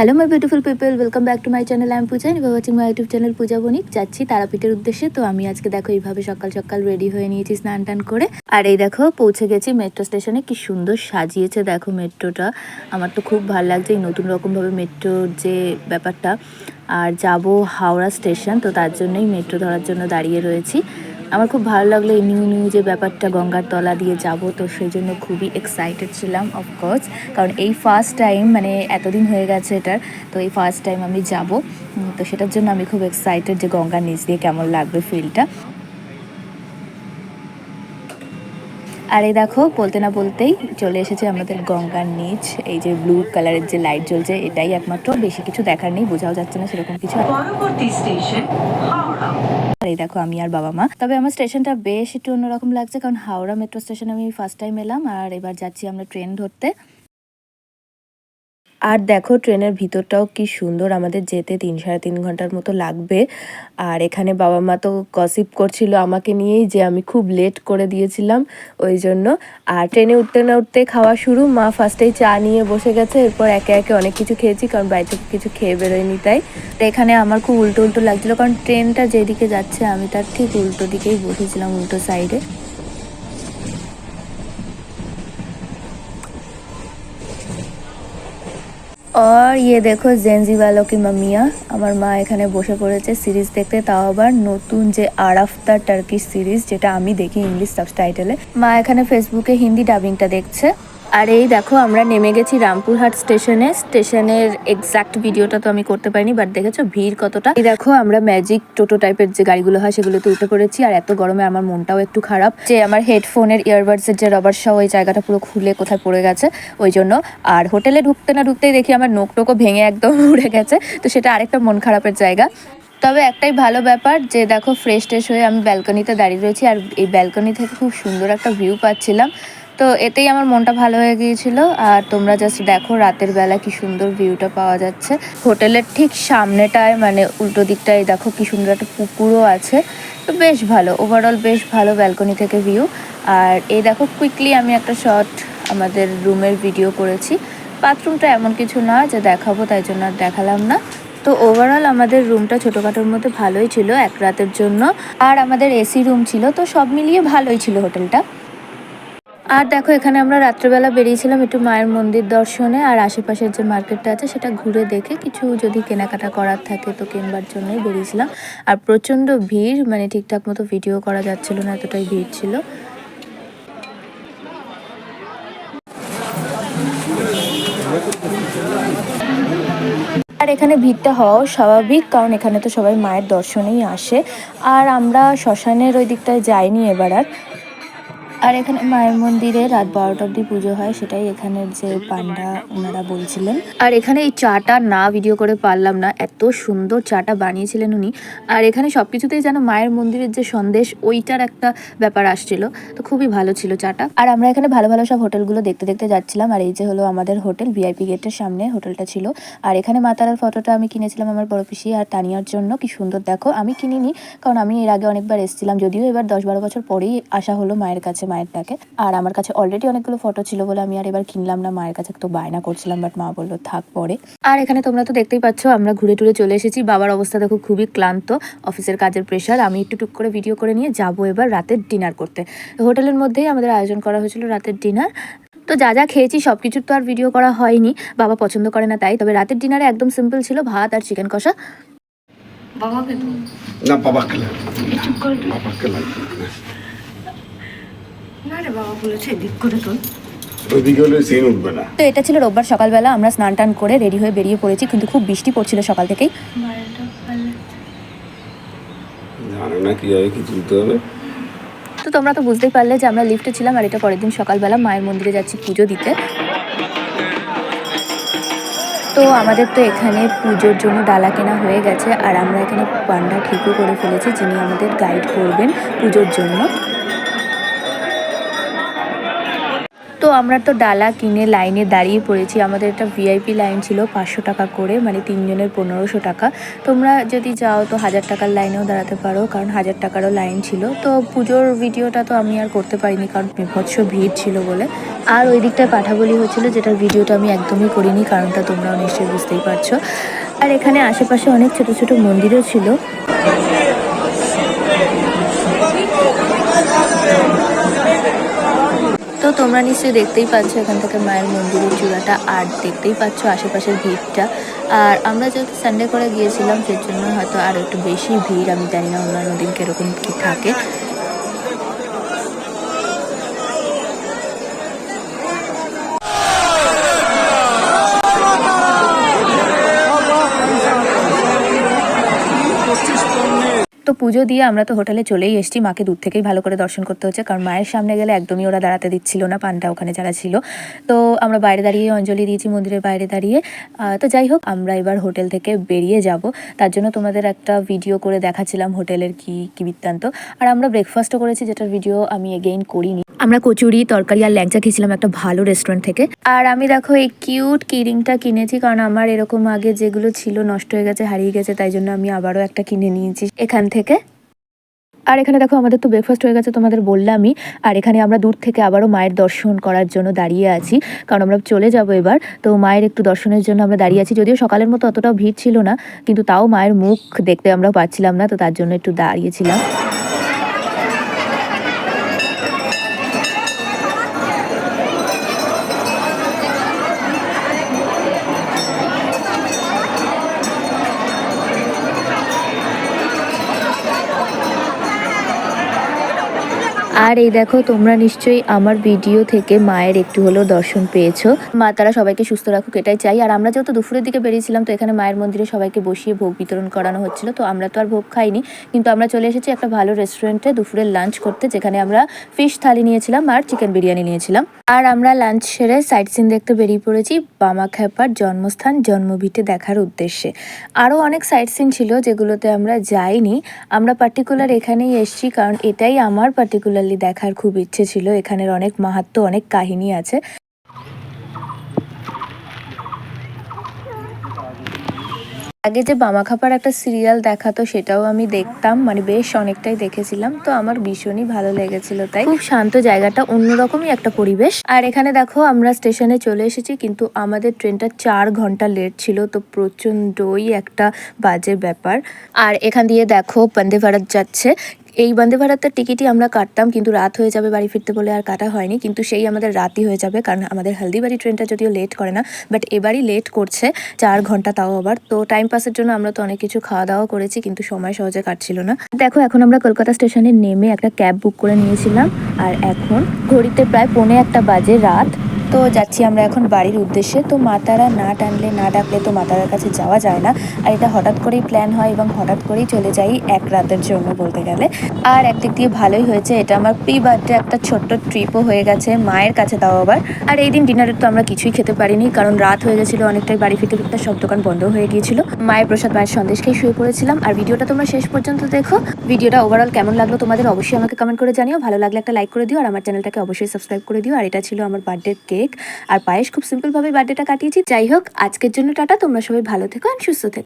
Hello my beautiful people, welcome back to my channel. I am Puja, you are watching my YouTube channel Puja Banik. যাচ্ছি তারাপীঠের উদ্দেশ্যে। তো আমি আজকে দেখো এইভাবে সকাল সকাল রেডি হয়ে নিয়েছি স্নান টান করে। আর এই দেখো পৌঁছে গেছি মেট্রো স্টেশনে। কি সুন্দর সাজিয়েছে দেখো মেট্রোটা। আমার তো খুব ভালো লাগছে এই নতুন রকমভাবে মেট্রোর যে ব্যাপারটা। আর যাব হাওড়া স্টেশন, তো তার জন্যই মেট্রো ধরার জন্য দাঁড়িয়ে রয়েছি। আমার খুব ভালো লাগলো এই নিউ নিউ যে ব্যাপারটা, গঙ্গার তলা দিয়ে যাব, তো সেই জন্য খুবই এক্সাইটেড ছিলাম অফকোর্স। কারণ এই ফার্স্ট টাইম, মানে এতদিন হয়ে গেছে এটার, তো এই ফার্স্ট টাইম আমি যাব। তো সেটার জন্য আমি খুব এক্সাইটেড যে গঙ্গার নিচ দিয়ে কেমন লাগবে ফিলটা। আর এই দেখো বলতে না বলতেই চলে এসেছে আমাদের গঙ্গার নিচ। এই যে ব্লু কালারের যে লাইট জ্বলছে, এটাই একমাত্র, বেশি কিছু দেখার নেই, বোঝাও যাচ্ছে না সেরকম কিছু। পরবর্তী স্টেশন হাওড়া। আর এই দেখো আমি আর বাবা মা। তবে আমার স্টেশনটা বেশ একটু অন্যরকম লাগছে, কারণ হাওড়া মেট্রো স্টেশনে আমি ফার্স্ট টাইম এলাম। আর এবার যাচ্ছি আমরা ট্রেন ধরতে। আর দেখো ট্রেনের ভিতরটাও কি সুন্দর, আমাদের যেতে 3-3.5 ঘন্টার মতো লাগবে। আর এখানে বাবা মা তো গসিপ করছিল আমাকে নিয়েই, যে আমি খুব লেট করে দিয়েছিলাম ওই জন্য। আর ট্রেনে উঠতে না উঠতে খাওয়া শুরু। মা ফার্স্টেই চা নিয়ে বসে গেছে, এরপর একে একে অনেক কিছু খেয়েছি, কারণ বাড়ি থেকে কিছু খেয়ে বেরোয়নি তাই। তো এখানে আমার খুব উল্টো উল্টো লাগছিলো, কারণ ট্রেনটা যেদিকে যাচ্ছে আমি তার ঠিক উল্টো দিকেই বসেছিলাম, উল্টো সাইডে। और ये দেখো জেনজি वालों की मम्मियाँ। আমার মা এখানে বসে পড়েছে সিরিজ দেখতে, তাও আবার নতুন যে আরাফতা টার্কিশ সিরিজ, যেটা আমি দেখি ইংলিশ সাবটাইটেলে। মা এখানে ফেসবুকে হিন্দি ডাবিংটা দেখছে। আর এই দেখো আমরা নেমে গেছি রামপুরহাট স্টেশনে। স্টেশনের এক্সাক্ট ভিডিওটা তো আমি করতে পারিনি, বাট দেখেছো ভিড় কতটা। এই দেখো আমরা ম্যাজিক টোটো টাইপের যে গাড়িগুলো হয় সেগুলোতে উঠে পড়েছি। আর এত গরমে আমার মনটাও একটু খারাপ, যে আমার হেডফোনের ইয়ারবাডসের যে রবার সহ ওই জায়গাটা পুরো খুলে কোথায় পড়ে গেছে ওই জন্য। আর হোটেলে ঢুকতে না ঢুকতেই দেখি আমার নোক টোকও ভেঙে একদম উড়ে গেছে, তো সেটা আরেকটা মন খারাপের জায়গা। তবে একটাই ভালো ব্যাপার যে দেখো ফ্রেশ ট্রেশ হয়ে আমি ব্যালকনিতে দাঁড়িয়ে রয়েছি, আর এই ব্যালকনি থেকে খুব সুন্দর একটা ভিউ পাচ্ছিলাম। তো এতেই আমার মনটা ভালো হয়ে গিয়েছিল। আর তোমরা জাস্ট দেখো রাতের বেলা কি সুন্দর ভিউটা পাওয়া যাচ্ছে। হোটেলের ঠিক সামনেটায়, মানে উল্টো দিকটায় দেখো কি সুন্দর একটা পুকুরও আছে। তো বেশ ভালো, ওভারঅল বেশ ভালো ব্যালকনি থেকে ভিউ। আর এই দেখো কুইকলি আমি একটা শর্ট আমাদের রুমের ভিডিও করেছি। বাথরুমটা এমন কিছু না যে দেখাবো, তাই জন্য আর দেখালাম না। তো ওভারঅল আমাদের রুমটা ছোটোখাটোর মধ্যে ভালোই ছিল এক রাতের জন্য। আর আমাদের এসি রুম ছিল, তো সব মিলিয়ে ভালোই ছিল হোটেলটা। আর দেখো এখানে আমরা রাত্রেবেলা বেরিয়েছিলাম একটু মায়ের মন্দির দর্শনে, আর আশেপাশের যে মার্কেটটা আছে সেটা ঘুরে দেখে কিছু যদি কেনাকাটা করার থাকে তো কিনবার জন্যই বেরিয়েছিলাম। আর প্রচণ্ড ভিড়, মানে ঠিকঠাক মতো ভিডিও করা যাচ্ছিল না, এতটাই ভিড় ছিল। আর এখানে ভিড়টা হওয়াও স্বাভাবিক, কারণ এখানে তো সবাই মায়ের দর্শনেই আসে। আর আমরা শ্মশানের ওই দিকটায় যাইনি এবার আর। আর এখানে মায়ের মন্দিরে রাত 12টা অবধি পুজো হয়, সেটাই এখানের যে পান্ডা ওনারা বলছিলেন। আর এখানে এই চাটা না ভিডিও করে পারলাম না, এত সুন্দর চাটা বানিয়েছিলেন উনি। আর এখানে সব কিছুতেই যেন মায়ের মন্দিরের যে সন্দেশ, ওইটার একটা ব্যাপার আসছিল। তো খুবই ভালো ছিল চাটা। আর আমরা এখানে ভালো ভালো সব হোটেলগুলো দেখতে দেখতে যাচ্ছিলাম। আর এই যে হলো আমাদের হোটেল, ভিআইপি গেটের সামনে হোটেলটা ছিল। আর এখানে মা তারার ফটোটা আমি কিনেছিলাম আমার বড় পিসি আর তানিয়ার জন্য। কি সুন্দর দেখো, আমি কিনিনি কারণ আমি এর আগে অনেকবার এসেছিলাম, যদিও এবার 10-12 বছর পরেই আসা হলো মায়ের কাছে, মায়ের ডাকে। আর আমার কাছে অলরেডি অনেকগুলো ফটো ছিল বলে আমি আর এবার কিনলাম না, মায়ের কাছে তো বায়না করছিলাম, বাট মা বললো থাক পরে। আর এখানে তোমরা তো দেখতেই পাচ্ছ আমরা ঘুরে টুরে চলে এসেছি। বাবার অবস্থা দেখো খুবই ক্লান্ত, অফিসের কাজের প্রেশার। আমি একটু টুক করে ভিডিও করে নিয়ে যাবো এবার রাতের ডিনার করতে। হোটেলের মধ্যেই আমাদের আয়োজন করা হয়েছিল রাতের ডিনার। তো যা যা খেয়েছি সব কিছুর তো আর ভিডিও করা হয়নি, বাবা পছন্দ করে না তাই। তবে রাতের ডিনারে একদম সিম্পল ছিল, ভাত আর চিকেন কষা। বাবাকে তো না, বাবা খেলে চুপ করে বাবা খেলে না রে, বাবা বলেছে এদিক করে তোল। ওইদিকে হলে সিন উঠবে না। তো এটা ছিল রোববার সকালবেলা, আমরা স্নান টান করে রেডি হয়ে বেরিয়ে পড়েছি, কিন্তু খুব বৃষ্টি পড়ছিল সকাল থেকেই। জানো না কীভাবে কি তুলতে হবে। তো তোমরা তো বুঝতেই পারলে যে আমরা লিফটে ছিলাম। আর এটা পরের দিন সকালবেলা মায়ের মন্দিরে যাচ্ছি পুজো দিতে। তো আমাদের তো এখানে পুজোর জন্য ডালা কেনা হয়ে গেছে, আর আমরা এখানে পান্ডা ঠিকও করে ফেলেছি যিনি আমাদের গাইড করবেন পুজোর জন্য। তো আমরা তো ডালা কিনে লাইনে দাঁড়িয়ে পড়েছি। আমাদের একটা ভিআইপি লাইন ছিল 500 টাকা করে, মানে 3 জনের 1500 টাকা। তোমরা যদি যাও তো 1000 টাকার লাইনেও দাঁড়াতে পারো, কারণ 1000 টাকারও লাইন ছিল। তো পুজোর ভিডিওটা তো আমি আর করতে পারিনি, কারণ বিভৎস ভিড় ছিল বলে। আর ওই দিকটায় পাঠাবলি হচ্ছিল, যেটার ভিডিওটা আমি একদমই করিনি, কারণটা তোমরাও নিশ্চয়ই বুঝতেই পারছো। আর এখানে আশেপাশে অনেক ছোট ছোট মন্দিরও ছিল। তো তোমরা নিশ্চয়ই দেখতেই পাচ্ছ এখান থেকে মায়ের মন্দিরের চূড়াটা, আর দেখতেই পাচ্ছ আশেপাশের ভিড়টা। আর আমরা যেহেতু সানডে করে গিয়েছিলাম, সের জন্য হয়তো আরও একটু বেশি ভিড়। আমি জানি না অন্যান্য দিন কীরকম কী থাকে। তো পুজো দিয়ে আমরা তো হোটেলে চলেই এসেছি। মাকে দূর থেকেই ভালো করে দর্শন করতে হচ্ছে, কারণ মায়ের সামনে গেলে একদমই ওরা দাঁড়াতে দিচ্ছিল না, পান্ডা ওখানে যারা ছিল। তো আমরা বাইরে দাঁড়িয়ে অঞ্জলি দিয়েছি মন্দিরের বাইরে দাঁড়িয়ে। তো যাই হোক, আমরা এবার হোটেল থেকে বেরিয়ে যাব। তার জন্য তোমাদের একটা ভিডিও করে দেখাচ্ছিলাম হোটেলের কি বৃত্তান্ত। আর আমরা ব্রেকফাস্টও করেছি, যেটার ভিডিও আমি এগেইন করিনি। আমরা কচুরি, তরকারি আর ল্যাংচা খেয়েছিলাম একটা ভালো রেস্টুরেন্ট থেকে। আর আমি দেখো এই কিউট কিরিংটা কিনেছি, কারণ আমার এরকম আগে যেগুলো ছিল নষ্ট হয়ে গেছে, হারিয়ে গেছে, তাই জন্য আমি আবারও একটা কিনে নিয়েছি এখান থেকে। আর এখানে দেখো আমাদের তো ব্রেকফাস্ট হয়ে গেছে, তোমাদের বললামই। আর এখানে আমরা দূর থেকে আবারও মায়ের দর্শন করার জন্য দাঁড়িয়ে আছি, কারণ আমরা চলে যাব এবার। তো মায়ের একটু দর্শনের জন্য আমরা দাঁড়িয়ে আছি। যদিও সকালের মতো অতটাও ভিড় ছিল না, কিন্তু তাও মায়ের মুখ দেখতে আমরা পাচ্ছিলাম না, তো তার জন্য একটু দাঁড়িয়েছিলাম। আর এই দেখো, তোমরা নিশ্চয়ই আমার ভিডিও থেকে মায়ের একটু হলেও দর্শন পেয়েছো। মা তারা সবাইকে সুস্থ রাখুক, এটাই চাই। আর আমরা যেহেতু দুপুরের দিকে বেরিয়েছিলাম, তো এখানে মায়ের মন্দিরে সবাইকে বসিয়ে ভোগ বিতরণ করানো হচ্ছিল। তো আমরা তো আর ভোগ খাইনি, কিন্তু আমরা চলে এসেছি একটা ভালো রেস্টুরেন্টে দুপুরের লাঞ্চ করতে, যেখানে আমরা ফিশ থালি নিয়েছিলাম আর চিকেন বিরিয়ানি নিয়েছিলাম। আর আমরা লাঞ্চ সেরে সাইট সিন দেখতে বেরিয়ে পড়েছি বামাখ্যাপার জন্মস্থান জন্মভিটে দেখার উদ্দেশ্যে। আরও অনেক সাইট সিন ছিল যেগুলোতে আমরা যাইনি। আমরা পার্টিকুলার এখানেই এসেছি, কারণ এটাই আমার পার্টিকুলারলি দেখার খুব ইচ্ছে ছিল। এখানের অনেক মাহাত্ম্য, অনেক কাহিনী আছে। আগে যে বামাখ্যাপার একটা সিরিয়াল দেখাতো, সেটাও আমি দেখতাম, মানে বেশ অনেকটাই দেখেছিলাম। তো আমার ভীষণই ভালো লেগেছিল, তাই খুব শান্ত জায়গাটা, অন্যরকমই একটা পরিবেশ। আর এখানে দেখো আমরা স্টেশনে চলে এসেছি, কিন্তু আমাদের ট্রেনটা 4 ঘন্টা লেট ছিল, তো প্রচণ্ডই একটা বাজে ব্যাপার। আর এখান দিয়ে দেখো বন্দে ভারত যাচ্ছে। এই বন্দে ভারতের টিকিটই আমরা কাটতাম, কিন্তু রাত হয়ে যাবে বাড়ি ফিরতে বলে আর কাটা হয়নি। কিন্তু সেই আমাদের রাতই হয়ে যাবে, কারণ আমাদের হলদিবাড়ি ট্রেনটা যদিও লেট করে না, বাট এবারই লেট করছে 4 ঘন্টা, তাও আবার। তো টাইম পাসের জন্য আমরা তো অনেক কিছু খাওয়া দাওয়া করেছি, কিন্তু সময় সহজে কাটছিল না। দেখো এখন আমরা কলকাতা স্টেশনে নেমে একটা ক্যাব বুক করে নিয়েছিলাম, আর এখন ঘড়িতে প্রায় 1:45 বাজে রাত। তো যাচ্ছি আমরা এখন বাড়ির উদ্দেশ্যে। তো মাতারা না টানলে, না ডাকলে তো মাতারার কাছে যাওয়া যায় না। আর এটা হঠাৎ করেই প্ল্যান হয়, এবং হঠাৎ করেই চলে যাই এক রাতের জন্য বলতে গেলে। আর একদিক দিয়ে ভালোই হয়েছে, এটা আমার প্রি বার্থডে একটা ছোট্ট ট্রিপও হয়ে গেছে, মায়ের কাছে তাও আবার। আর এই দিন ডিনারের তো আমরা কিছুই খেতে পারিনি, কারণ রাত হয়ে গেছিলো অনেকটাই। বাড়ি ফিরতে ফিরতে সব দোকান বন্ধ হয়ে গিয়েছিল। মায়ের প্রসাদ, মায়ের সন্দেশ খেয়ে শুয়ে পড়েছিলাম। আর ভিডিওটা তোমরা শেষ পর্যন্ত দেখো। ভিডিওটা ওভারঅল কেমন লাগলো তোমাদের অবশ্যই আমাকে কমেন্ট করে জানিও। ভালো লাগলে একটা লাইক করে দিও, আর আমার চ্যানেলটাকে অবশ্যই সাবস্ক্রাইব করে দিও। আর এটা ছিল আমার বার্থডে কেক আর পায়েস। খুব সিম্পল ভাবে বার্থডেটা কাটিয়েছি। যাই হোক, আজকের জন্য টাটা। তোমরা সবাই ভালো থেকো আর সুস্থ থেকো।